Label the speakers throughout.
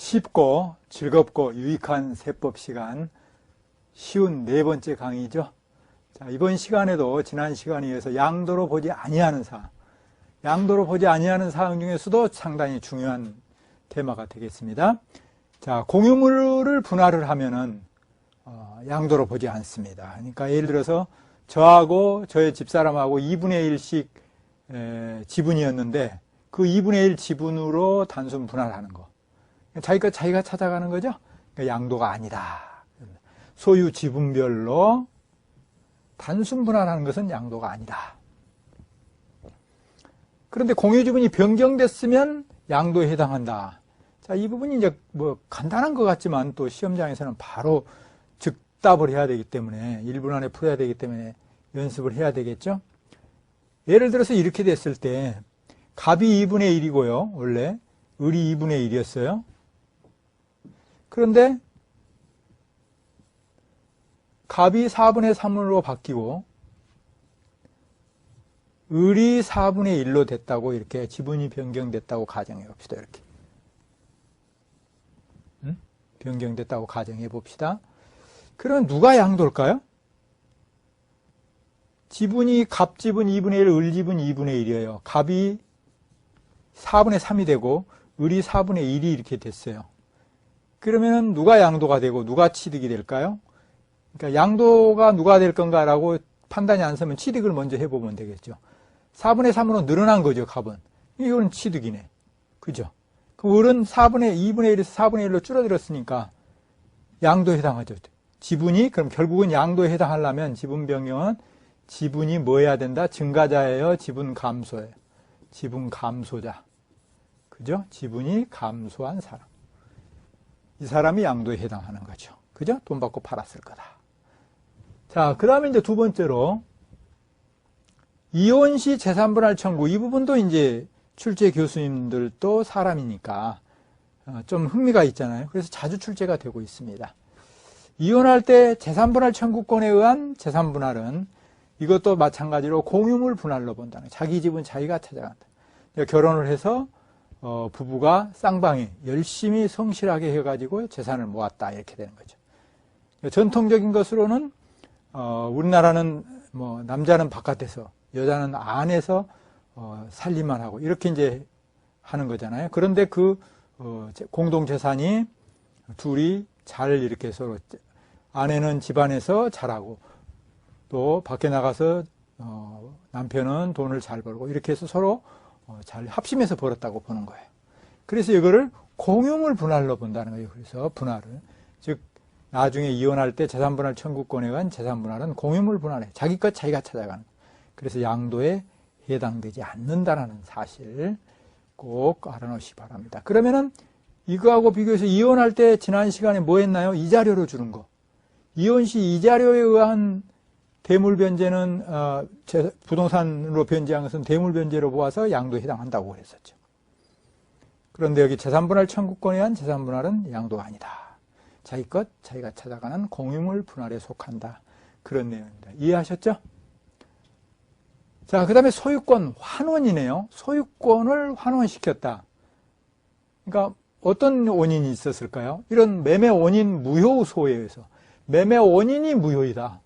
Speaker 1: 쉽고 즐겁고 유익한 세법 시간 쉬운 네 번째 강의죠. 자, 이번 시간에도 지난 시간에 이어서 양도로 보지 아니하는 사항, 양도로 보지 아니하는 사항 중에서도 상당히 중요한 테마가 되겠습니다. 자, 공유물을 분할을 하면은 양도로 보지 않습니다. 그러니까 예를 들어서 저하고 저의 집사람하고 2분의 1씩 지분이었는데 그 2분의 1 지분으로 단순 분할하는 거. 자기 것 자기가 찾아가는 거죠. 그러니까 양도가 아니다. 소유 지분별로 단순 분할하는 것은 양도가 아니다. 그런데 공유 지분이 변경됐으면 양도에 해당한다. 자, 이 부분이 이제 뭐 간단한 것 같지만 또 시험장에서는 바로 즉답을 해야 되기 때문에 1분 안에 풀어야 되기 때문에 연습을 해야 되겠죠. 예를 들어서 이렇게 됐을 때 갑이 2분의 1이고요. 원래 을이 2분의 1이었어요. 그런데 갑이 4분의 3으로 바뀌고 을이 4분의 1로 됐다고 이렇게 지분이 변경됐다고 가정해 봅시다. 이렇게 변경됐다고 가정해 봅시다. 그럼 누가 양도일까요? 지분이 갑 지분 2분의 1, 을 지분 2분의 1이에요. 갑이 4분의 3이 되고 을이 4분의 1이 이렇게 됐어요. 그러면 누가 양도가 되고 누가 취득이 될까요? 그러니까 양도가 누가 될 건가라고 판단이 안 서면 취득을 먼저 해보면 되겠죠. 4분의 3으로 늘어난 거죠, 갑은. 이건 취득이네. 그죠? 그 을은 2분의 1에서 4분의 1로 줄어들었으니까 양도에 해당하죠. 지분이, 그럼 결국은 양도에 해당하려면 지분 변경은 지분이 뭐 해야 된다? 증가자예요? 지분 감소예요? 지분 감소자. 그죠? 지분이 감소한 사람. 이 사람이 양도에 해당하는 거죠. 그죠? 돈 받고 팔았을 거다. 자, 그 다음에 이제 두 번째로, 이혼시 재산분할 청구. 이 부분도 이제 출제 교수님들도 사람이니까 좀 흥미가 있잖아요. 그래서 자주 출제가 되고 있습니다. 이혼할 때 재산분할 청구권에 의한 재산분할은 이것도 마찬가지로 공유물 분할로 본다는 거예요. 자기 집은 자기가 찾아간다. 결혼을 해서 부부가 쌍방이 열심히 성실하게 해가지고 재산을 모았다 이렇게 되는 거죠. 전통적인 것으로는 우리나라는 뭐 남자는 바깥에서 여자는 안에서 살림만 하고 이렇게 이제 하는 거잖아요. 그런데 그 공동 재산이 둘이 잘 이렇게 서로 아내는 집안에서 잘하고 또 밖에 나가서 남편은 돈을 잘 벌고 이렇게 해서 서로 잘 합심해서 벌었다고 보는 거예요. 그래서 이거를 공유물 분할로 본다는 거예요. 그래서 분할을, 즉 나중에 이혼할 때 재산분할 청구권에 의한 재산분할은 공유물 분할에 자기 것 자기가 찾아가는 거예요. 그래서 양도에 해당되지 않는다는 사실 꼭 알아놓으시기 바랍니다. 그러면은 이거하고 비교해서 이혼할 때 지난 시간에 뭐 했나요? 이자료로 주는 거. 이혼 시 이자료에 의한 대물변제는 부동산으로 변제한 것은 대물변제로 보아서 양도에 해당한다고 그랬었죠. 그런데 여기 재산분할 청구권에 의한 재산분할은 양도가 아니다. 자기 것 자기가 찾아가는 공유물 분할에 속한다. 그런 내용입니다. 이해하셨죠? 자, 그 다음에 소유권 환원이네요. 소유권을 환원시켰다. 그러니까 어떤 원인이 있었을까요? 이런 매매 원인 무효 소에 의해서 매매 원인이 무효이다.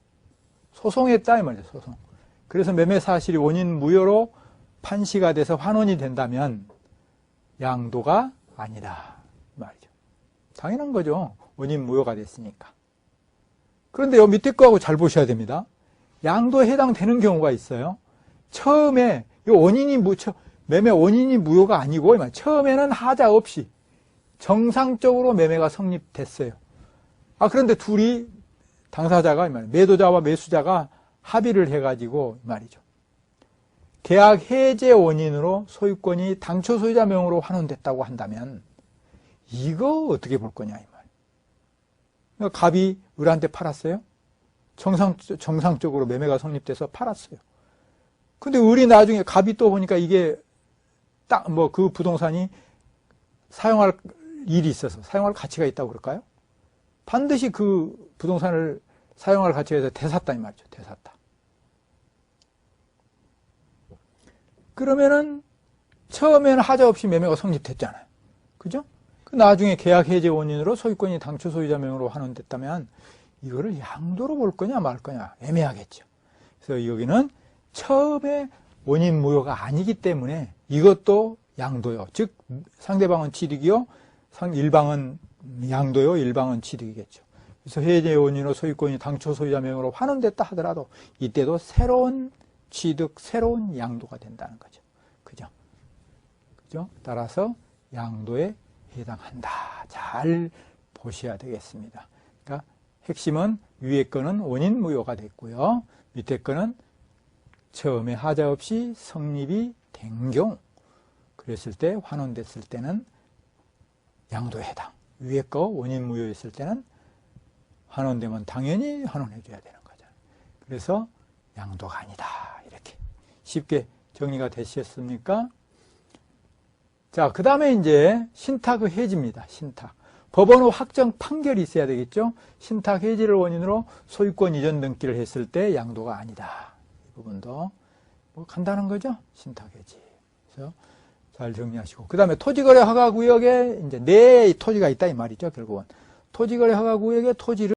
Speaker 1: 소송했다 이 말이죠. 소송. 그래서 매매 사실이 원인 무효로 판시가 돼서 환원이 된다면 양도가 아니다 이 말이죠. 당연한 거죠. 원인 무효가 됐으니까. 그런데 요 밑에 거하고 잘 보셔야 됩니다. 양도에 해당되는 경우가 있어요. 처음에 이 원인이 매매 원인이 무효가 아니고 처음에는 하자 없이 정상적으로 매매가 성립됐어요. 그런데 둘이 당사자가 매도자와 매수자가 합의를 해가지고 말이죠. 계약 해제 원인으로 소유권이 당초 소유자 명으로 환원됐다고 한다면 이거 어떻게 볼 거냐 이 말. 갑이 을한테 팔았어요. 정상적으로 매매가 성립돼서 팔았어요. 근데 을이 나중에 갑이 또 보니까 이게 딱 그 부동산이 사용할 일이 있어서 사용할 가치가 있다고 그럴까요? 반드시 그 부동산을 사용할 가치가 있어서 되샀다 이 말이죠. 되샀다. 그러면은 처음에는 하자 없이 매매가 성립됐잖아요. 그죠? 그 나중에 계약 해제 원인으로 소유권이 당초 소유자 명의로 환원됐다면 이거를 양도로 볼 거냐 말 거냐 애매하겠죠. 그래서 여기는 처음에 원인 무효가 아니기 때문에 이것도 양도요. 즉 상대방은 취득이요, 일방은 양도요, 일방은 취득이겠죠. 그래서 해제 원인으로 소유권이 당초 소유자 명의로 환원됐다 하더라도 이때도 새로운 취득, 새로운 양도가 된다는 거죠. 그죠? 그죠? 따라서 양도에 해당한다. 잘 보셔야 되겠습니다. 그러니까 핵심은 위에 거는 원인 무효가 됐고요. 밑에 거는 처음에 하자 없이 성립이 된 경우, 그랬을 때 환원됐을 때는 양도에 해당. 위에 거 원인 무효였을 때는 환원되면 당연히 환원해줘야 되는 거잖아요. 그래서 양도가 아니다. 이렇게 쉽게 정리가 되셨습니까? 자, 그 다음에 이제 신탁의 해지입니다. 신탁. 법원의 확정 판결이 있어야 되겠죠. 신탁 해지를 원인으로 소유권 이전 등기를 했을 때 양도가 아니다. 이 부분도 뭐 간단한 거죠. 신탁 해지. 그래서 잘 정리하시고. 그 다음에 토지거래 허가 구역에 이제 내 토지가 있다 이 말이죠. 결국은 토지거래 허가 구역에 토지를